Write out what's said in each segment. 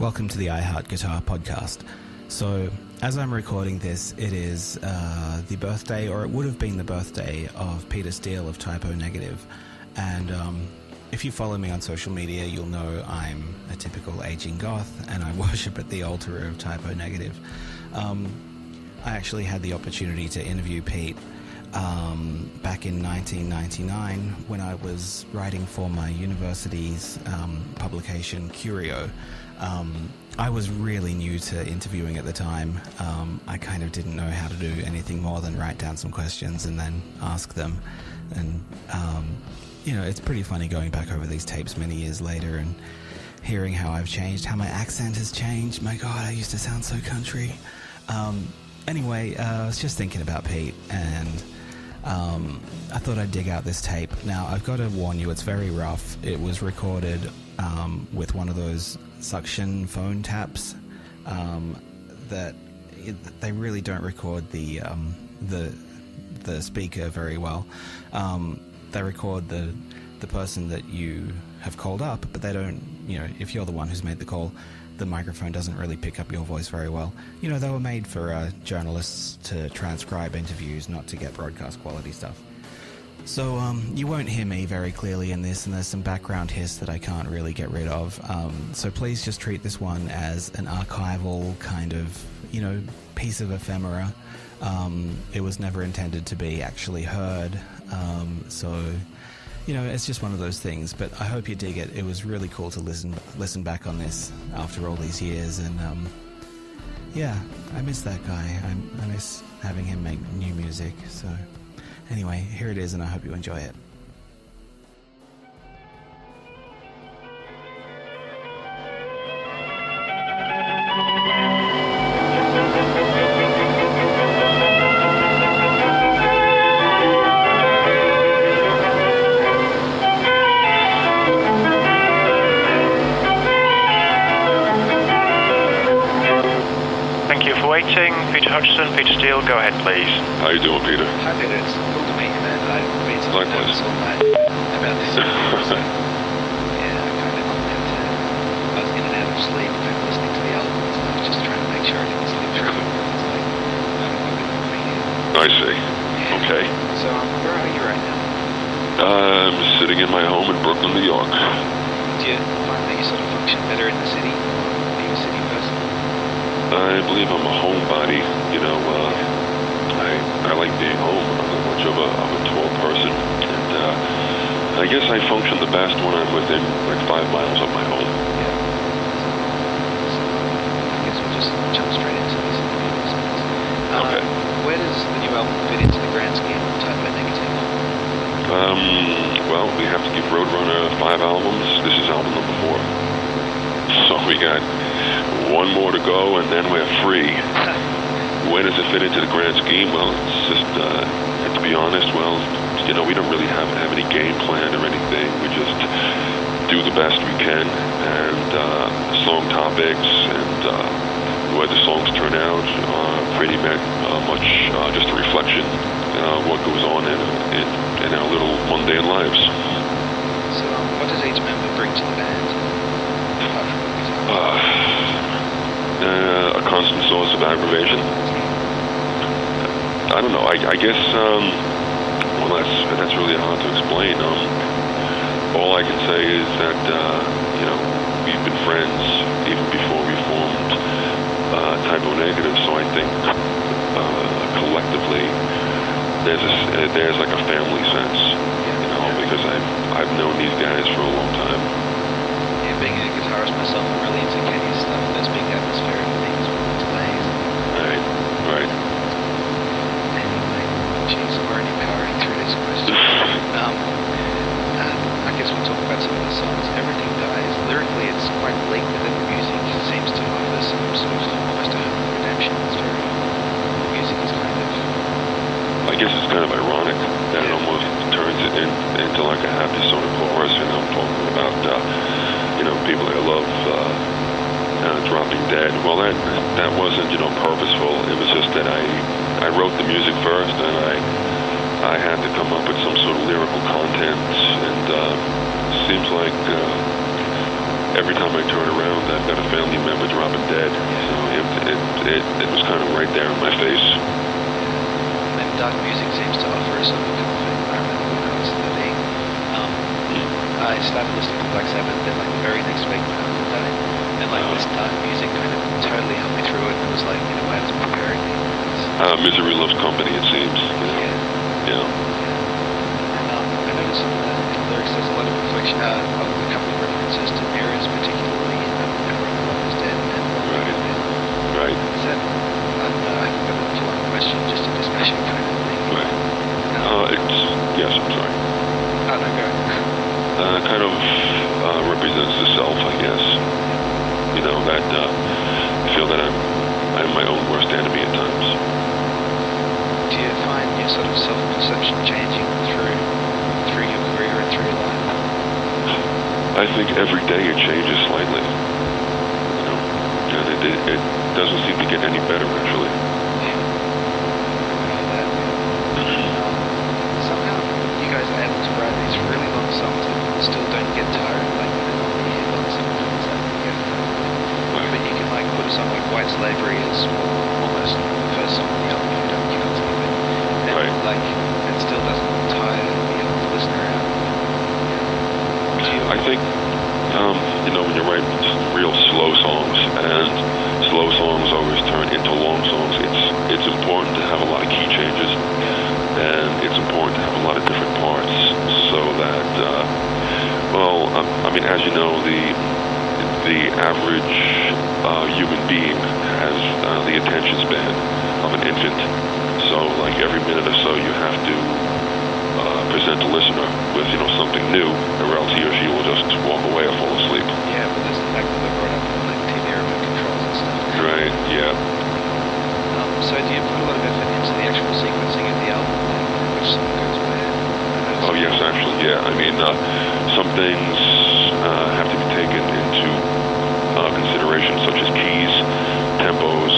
welcome to the I Heart Guitar podcast. So, as I'm recording this, it is the birthday, or it would have been the birthday, of Peter Steele of Typo Negative. And if you follow me on social media, you'll know I'm a typical aging goth, and I worship at the altar of Typo Negative. I actually had the opportunity to interview Pete back in 1999 when I was writing for my university's publication Curio. I was really new to interviewing at the time. I kind of didn't know how to do anything more than write down some questions and then ask them. And, it's pretty funny going back over these tapes many years later and hearing how I've changed, how my accent has changed. My God, I used to sound so country. Anyway, I was just thinking about Pete, and I thought I'd dig out this tape. Now, I've got to warn you, it's very rough. It was recorded with one of those suction phone taps that they really don't record the speaker very well. They record the person that you have called up, but they don't, if you're the one who's made the call, the microphone doesn't really pick up your voice very well. They were made for journalists to transcribe interviews, not to get broadcast quality stuff. So you won't hear me very clearly in this, and there's some background hiss that I can't really get rid of. So please just treat this one as an archival kind of, piece of ephemera. It was never intended to be actually heard. It's just one of those things, but I hope you dig it. It was really cool to listen back on this after all these years, and I miss that guy. I miss having him make new music. So anyway, here it is, and I hope you enjoy it. Peter Hutchison, Peter Steele, go ahead please. How you doing, Peter? Hi Peter, it's cool to meet you, man. I've been talking Likewise. all night about this. I was in and out of sleep listening to the album, so I was just trying to make sure I didn't sleep through it. It's like, I see. Yeah. Okay. So where are you right now? I'm sitting in my home in Brooklyn, New York. Do you find that you sort of function better in the city? Are you a city person? I believe I'm a homebody. I like being home. I'm not much of a tall person, and I guess I function the best when I'm within like 5 miles of my home. Yeah. So I guess we'll just jump straight into this. Okay. Where does the new album fit into the grand scheme of Typo Negative? Well, we have to give Roadrunner 5 albums. This is album number 4. So we got one more to go, and then we're free. When does it fit into the grand scheme? Well, it's just, to be honest, we don't really have any game plan or anything. We just do the best we can, and song topics and the way the songs turn out pretty much just a reflection of what goes on in our little mundane lives. So, what does each member bring to the band? A constant source of aggravation. I don't know. I guess. That's really hard to explain. All I can say is that we've been friends even before we formed Typo Negative. So I think collectively there's like a family sense, because I've known these guys for a long time. Yeah, being a guitarist myself, I'm really into Kenny's stuff. Those big atmospheric things with the delays. Right. Anyway, geez, we're already powering through this question. I guess we'll talk about some of the songs. Everything Dies. Lyrically, it's quite bleak, but then the music seems to offer some sort of almost a redemption story. The music is kind of... I guess it's kind of ironic that it almost turns it into like a happy sort of chorus, talking about people I love dropping dead. Well, that wasn't purposeful. It was just that I wrote the music first, and I had to come up with some sort of lyrical content, and it seems like every time I turn around, I've got a family remember dropping dead. So it was kind of right there in my face. And dark music seems to offer a sort of environmental balance to the thing. I started listening to Black Sabbath, then like the very next week my uncle died, and like this dark music kind of totally helped me through it. And it was like, in a way, it was preparing me. Misery loves company, it seems. Yeah. And I noticed on the lyrics there's a lot of reflection, of a couple of references to mirrors, particularly in Everyone I Love Is Dead and Right. Is that, I don't know, I think that's a long question, just a discussion kind of thing. Right. Yes, I'm sorry. Oh, no, go. Kind of represents the self, I guess. You know, that I feel that I'm my own worst enemy at times. Do you find your sort of self-perception changing through your career and through your life? I think every day it changes slightly. You know, and it doesn't seem to get any better, actually. Somehow you guys are able to write these really long songs and still don't get tired, like long songs. But you can like put a song like White Slavery as almost the first song on the album you got to give it. And Right. like it still doesn't tire the listener out. I think, you know, when you write real slow songs, and slow songs always turn into long songs, it's important to have a lot of key changes, and it's important to have a lot of different parts, so that, I mean, as you know, the average human being has the attention span of an infant, so like every minute or so you have to present the listener with, you know, something new, or else he or she will just walk away or fall asleep. Yeah, but there's the fact that they're brought up with like TV remote controls and stuff. Right, yeah. So do you put a lot of effort into the actual sequencing of the album, like which song goes where? Oh yes, actually, yeah. I mean, some things have to be taken into consideration, such as keys, tempos,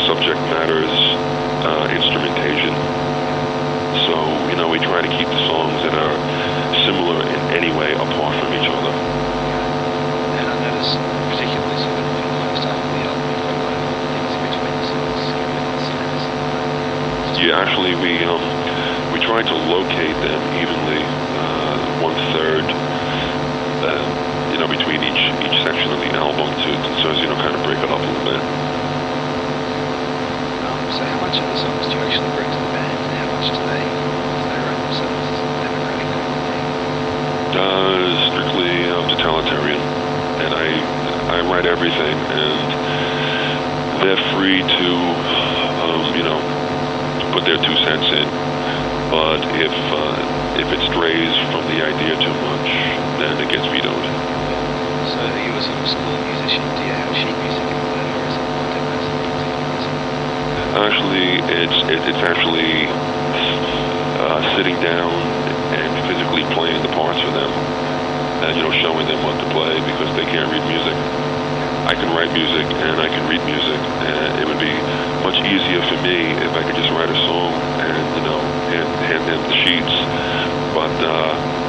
subject matters, instrumentation. So, you know, we try to keep the songs that are similar in any way apart from each other. And I noticed, particularly sort of in the first half of the album, you've got a lot of things in between the songs, Yeah, actually, we tried to locate them evenly, 1/3, you know, between each section of the album so as, you know, kind of break it up a little bit. So how much of the songs do you actually bring to the band, and how much do they write themselves? Strictly totalitarian, and I write everything, and they're free to, you know, put their 2 cents in. But if it strays from the idea too much, then it gets vetoed. So are you a sort of school musician? Do you have sheet music in that, or is it more demos and things like that? Actually, it's actually sitting down and physically playing the parts for them, and, you know, showing them what to play, because they can't read music. I can write music and I can read music, and it would be much easier for me if I could just write a song and, you know, hand them the sheets. But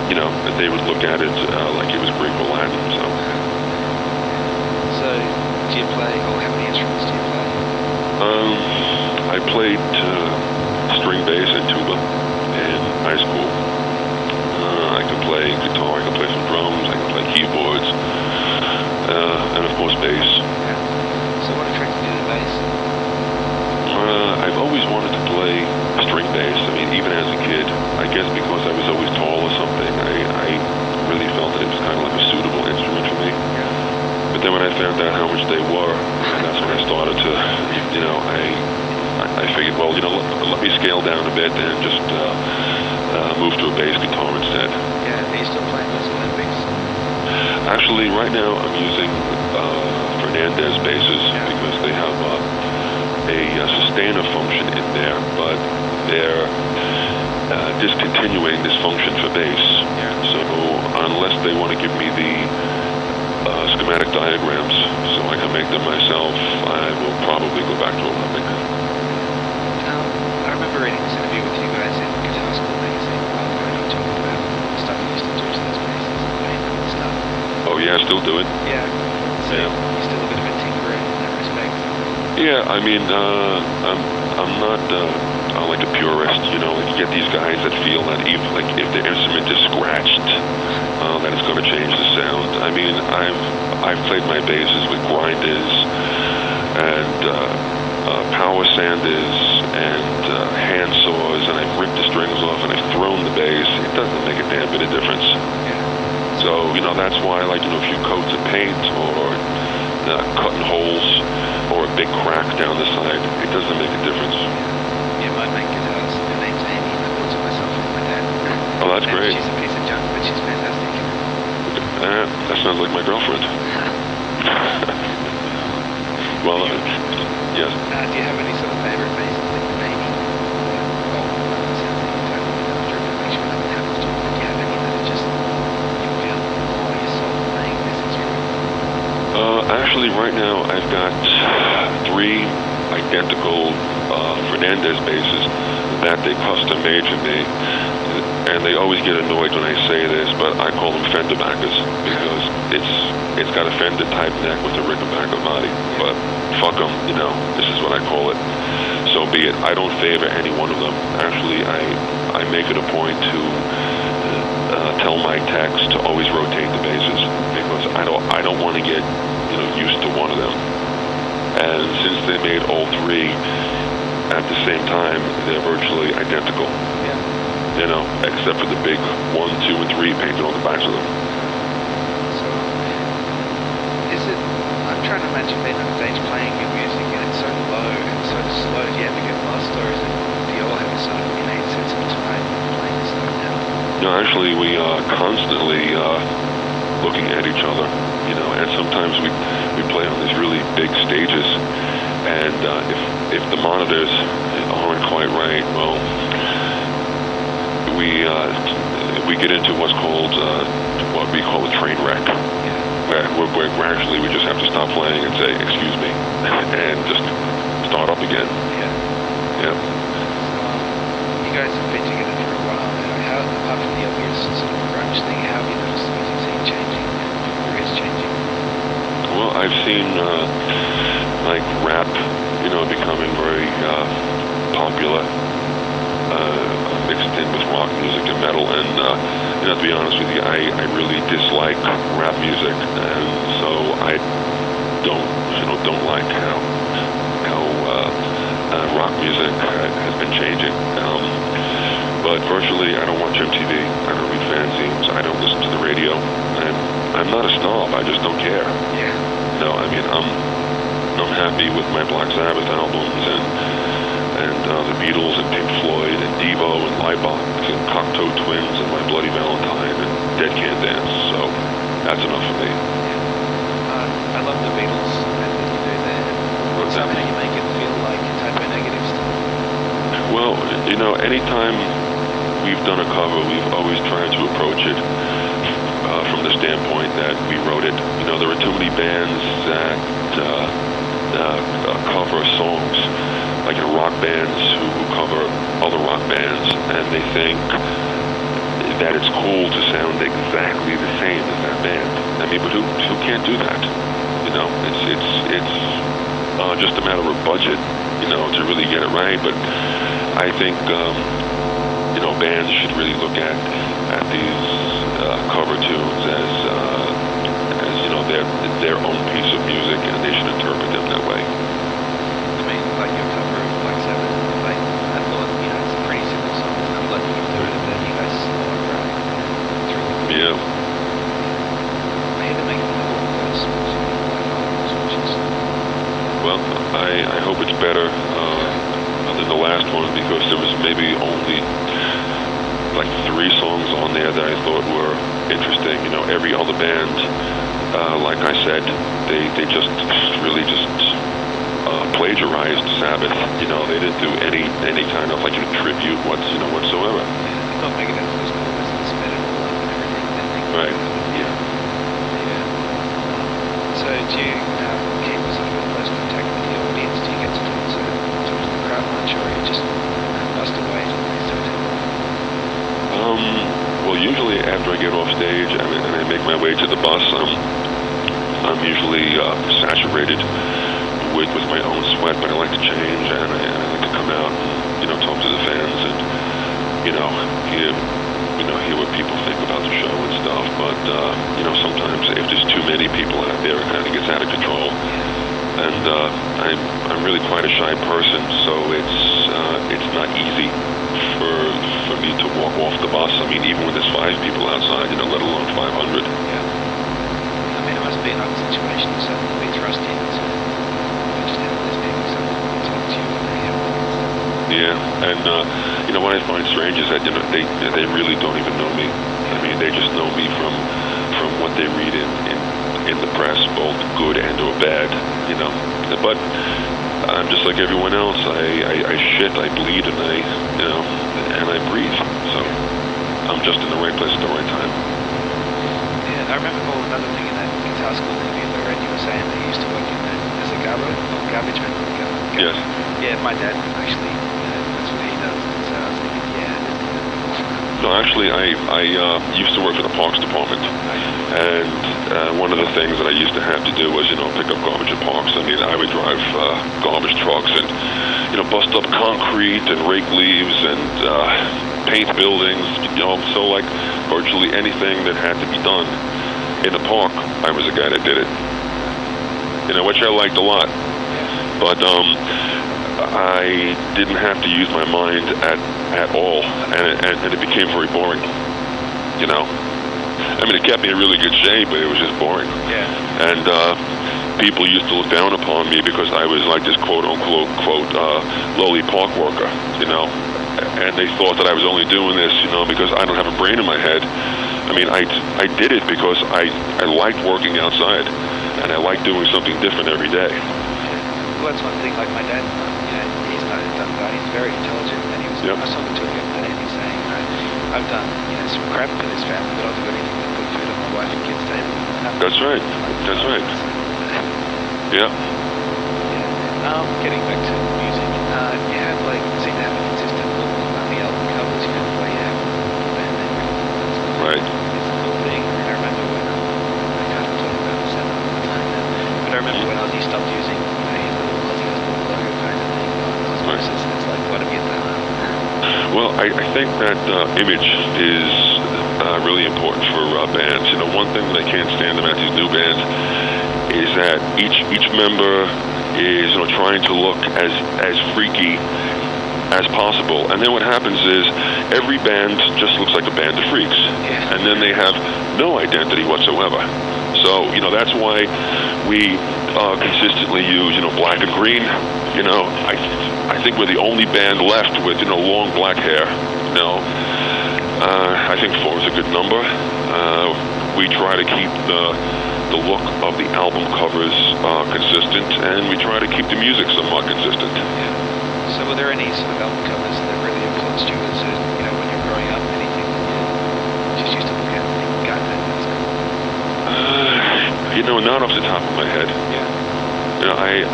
you know, they would look at it like it was Greek or Latin. So do you play, or how many instruments do you play? I played string bass and tuba in high school. I can play guitar, I can play some drums, I can play keyboards, and of course bass. Yeah. So what attracted you to bass? I've always wanted to play string bass. I mean, even as a kid, I guess because I was always tall or something, I really felt that it was kind of like a suitable instrument for me. Yeah. But then when I found out how much they were, and that's when I started to, you know, I figured, well, you know, let me scale down a bit and just move to a bass guitar instead. Yeah, are you still playing those Olympics? Actually, right now I'm using Fernandez basses because they have a sustainer function in there, but they're discontinuing this function for bass. Yeah. So unless they want to give me the schematic diagrams so I can make them myself, I will probably go back to Olympic. I remember reading this interview with you guys in Guitar School magazine where you talking about the stuff you used to do to those basses and paint and stuff. Oh yeah, I still do it. Yeah. So Yeah. Yeah, I mean, I'm not like a purist, you know. Like you get these guys that feel that even like if the instrument is scratched, that it's going to change the sound. I mean, I've played my basses with grinders and power sanders and hand saws, and I've ripped the strings off and I've thrown the bass. It doesn't make a damn bit of difference. So, you know, that's why, like, you know, a few coats of paint or cutting holes or a big crack down the side, it doesn't make a difference. Yeah, my main guitarist, her name's Amy. I bought it myself with my dad. Oh, that's And great. she's a piece of junk, but she's fantastic. That sounds like my girlfriend. Well, yes. Do you have any sort of favorite basses that you maybe actually, right now, I've got 3 identical Fernandez basses that they custom made for me. And they always get annoyed when I say this, but I call them fender backers because it's got a fender type neck with a Rickenbacker body. But fuck them, you know, this is what I call it. So be it. I don't favor any one of them. Actually, I make it a point to tell my techs to always rotate the basses because I don't want to get, you know, used to one of them. And since they made all 3 at the same time, they're virtually identical. Yeah. You know, except for the big 1, 2, and 3 painted on the backs of them. So, is it? I'm trying to imagine being on stage playing your music and it's so low and so slow. Do you ever get lost, or is it? Do you all have a sort of innate sense of time playing this stuff now? No, actually, we constantly looking at each other. You know, and sometimes we play on these really big stages, and if the monitors aren't quite right, well, we get into what's called what we call a train wreck, where gradually we just have to stop playing and say, "Excuse me," and just start up again. Yeah. Yeah. So, you guys have been together for a while now. How, apart from the obvious sort of grunge thing, how have you noticed the music scene changing and your careers changing? Well, I've seen like rap, you know, becoming very popular. Mixed in with rock music and metal, and you know, to be honest with you, I really dislike rap music, and so I don't like how rock music has been changing. But virtually, I don't watch MTV, I don't read fanzines, I don't listen to the radio, and I'm not a snob. I just don't care. Yeah. No, I mean, I'm happy with my Black Sabbath albums and the Beatles and Pink Floyd and Devo and Leibach and Cocteau Twins and My Bloody Valentine and Dead Can Dance. So that's enough for me. I love the Beatles and what you do there. What's that? Somehow you make it feel like typo negative stuff. Well, you know, anytime we've done a cover, we've always tried to approach it from the standpoint that we wrote it. You know, there are too many bands that cover songs, like in rock bands who cover other rock bands, and they think that it's cool to sound exactly the same as that band. I mean, but who can't do that? You know, it's just a matter of budget, you know, to really get it right. But I think you know, bands should really look at these cover tunes as you know, their own piece of music, and they should interpret them that way. I mean, like your cover of Black Sabbath, like, I thought, you know, it's a pretty simple song. I'm glad you do it, but you guys slow it right through the music. Yeah. I had to make it all those switches. Well, I hope it's better than the last one, because there was maybe only like 3 songs on there that I thought were interesting. You know, every other band, like I said, they just really just plagiarized Sabbath. You know, they didn't do any kind of like a tribute whatsoever. Yeah, I thought Megadeth was cool because it's better and everything. Right. Yeah. So do you keep sort of a close contact with the audience? Do you get to talk to the crowd much, or you just bust away and they sort of Well, usually after I get off stage and I make my way to the bus, I'm usually saturated with my own sweat, but I like to change, and I like to come out and, talk to the fans and, hear what people think about the show and stuff. But, sometimes if there's too many people out there, it kind of gets out of control. And I'm really quite a shy person, so it's not easy for me to walk off the bus. I mean, even when there's 5 people outside, let alone 500. Yeah. I mean, it must be another situation, so it'll be thrust in to just have these people so talk to you when they have. Yeah, and what I find strange is that they really don't even know me. I mean, they just know me from what they read in the press, both good and or bad. But I'm just like everyone else. I shit, I bleed, and I breathe. So I'm just in the right place at the right time. Yeah, I remember another thing in that guitar school interview that I read. You were saying that you used to work in as a garbage man. Yes. Yeah, my dad actually. That's what he does. So I was thinking, No, actually, I used to work for the Parks Department, and one of the things that I used to have to do was, pick up garbage at parks. I mean, I would drive garbage trucks and, bust up concrete and rake leaves and paint buildings, so like virtually anything that had to be done in the park, I was the guy that did it, which I liked a lot. But I didn't have to use my mind at all, and it became very boring, I mean, it kept me in really good shape, but it was just boring. Yeah. And people used to look down upon me because I was like this quote-unquote, lowly park worker, and they thought that I was only doing this, because I don't have a brain in my head. I mean, I did it because I liked working outside, and I liked doing something different every day. Well, that's one thing, like my dad, he's not a dumb guy, he's very intelligent, and I was talking to him the other day, and he's saying, I've done, some crap for this family, but I'll do anything to put food on my wife and kids' table. That's right. That's right. Yeah. Getting back to music, you had, seem to have a consistent look on the album covers, where you have the band name. Right. It's a cool thing. I remember when, I can't talk about the seven at the time now, but I remember when Ozzy stopped using logo kind of thing on those verses. It's like, what have you done? Well, I think that image is really important for bands. One thing that I can't stand about these new bands is that each member is trying to look as freaky as possible, and then what happens is every band just looks like a band of freaks, and then they have no identity whatsoever. So that's why we consistently use black and green. I think we're the only band left with long black hair. I think 4 is a good number. We try to keep the look of the album covers consistent, and we try to keep the music somewhat consistent. So were there any sort of album covers that really influenced you as when you're growing up? Anything that you just used to look at and think, God, that's cool? Not off the top of my head. Yeah.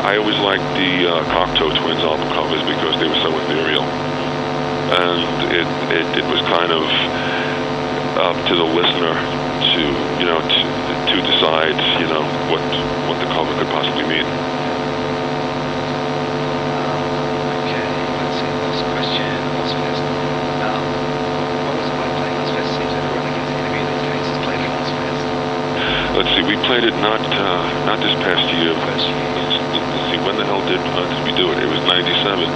I always liked the Cocteau Twins album covers because they were so ethereal, and it was kind of up to the listener to decide what the cover could possibly mean. Okay, let's see. Last question. Ozfest. What was it like playing Ozfest? Seems everyone that gets interviewed these days has played at Ozfest. Let's see. We played it not this past year. Let's see. When the hell did we do it? It was '97.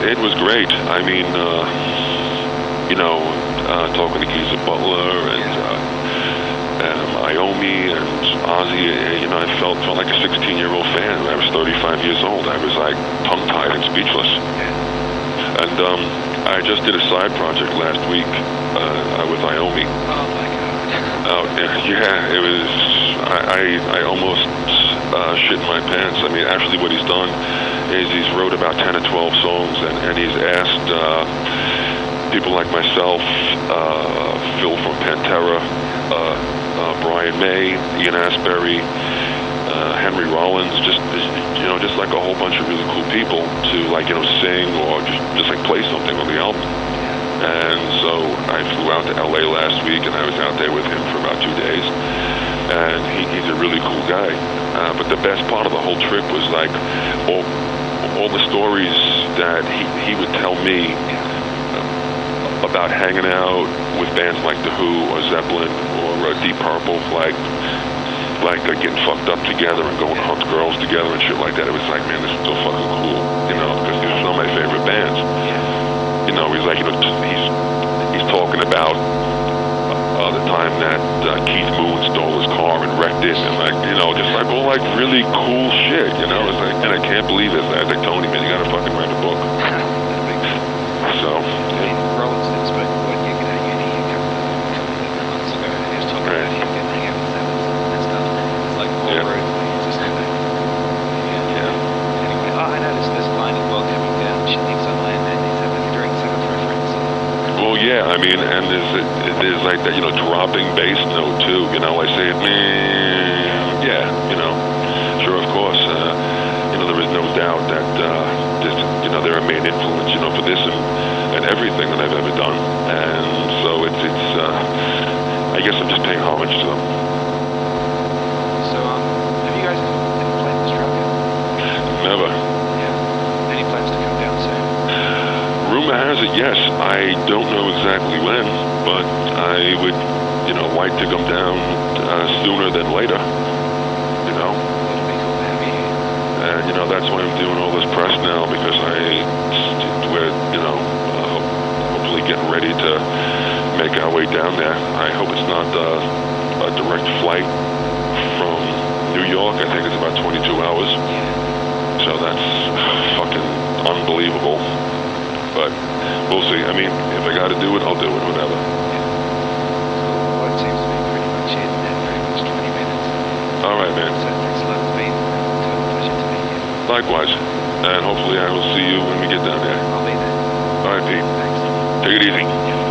It was great. I mean, talking to Geezer Butler and Iommi and Ozzy, I felt like a 16-year-old fan. I was 35 years old. I was like tongue-tied and speechless. And I just did a side project last week with Iommi. Oh my God. Yeah, it was. I almost shit in my pants. I mean, actually, what he's done is he's wrote about 10 or 12 songs, and he's asked people like myself, Phil from Pantera, Brian May, Ian Astbury, Henry Rollins, just like a whole bunch of really cool people to sing or just play something on the album. And so I flew out to LA last week, and I was out there with him for about 2 days. And he's a really cool guy. But the best part of the whole trip was like all the stories that he would tell me about hanging out with bands like The Who or Zeppelin or Deep Purple, like getting fucked up together and going to hunt girls together and shit like that. It was like, man, this is so fucking cool, you know, because these are some of my favorite bands. You know, he's like, you know, he's talking about the time that Keith Moon stole his car and wrecked it, and like, you know, just like all like really cool shit, you know. It's like, and I can't believe it. I was like, Tony, man, you gotta fucking write a book. So, yeah. Rollins did spoke one gig at uni a couple of months ago, and he was talking about him getting hang out with Sevens and stuff. It's like all road movies, isn't it? Yeah. Anyway, I noticed there's a line as well coming down. She thinks I land, and he said like a direct Sevens reference. Well, yeah, I mean, and there's like that, you know, dropping bass note too. You know, I say it, yeah, you know, sure, of course. You know, there is no doubt that you know, they're a main influence, you know, for this and everything that I've ever done. And so it's I guess I'm just paying homage to them. So, have you guys ever played in Australia? Never. Yeah. Any plans to come down soon? Rumor has it, yes. I don't know exactly when, but I would, you know, like to come down sooner than later, you know. It'll be cool to have you here. And, you know, that's why I'm doing all this press now, because we're, you know, hopefully getting ready to make our way down there. I hope it's not a direct flight from New York. I think it's about 22 hours. Yeah. So that's fucking unbelievable. But we'll see. I mean, if I got to do it, I'll do it, whatever. Well, it seems to be pretty much it. Pretty much 20 minutes. All right, man. So thanks a lot. It's been a total pleasure to meet you. Likewise. And hopefully I will see you when we get down there. I'll be there. All right, Pete. Thanks. Take it easy. Yeah.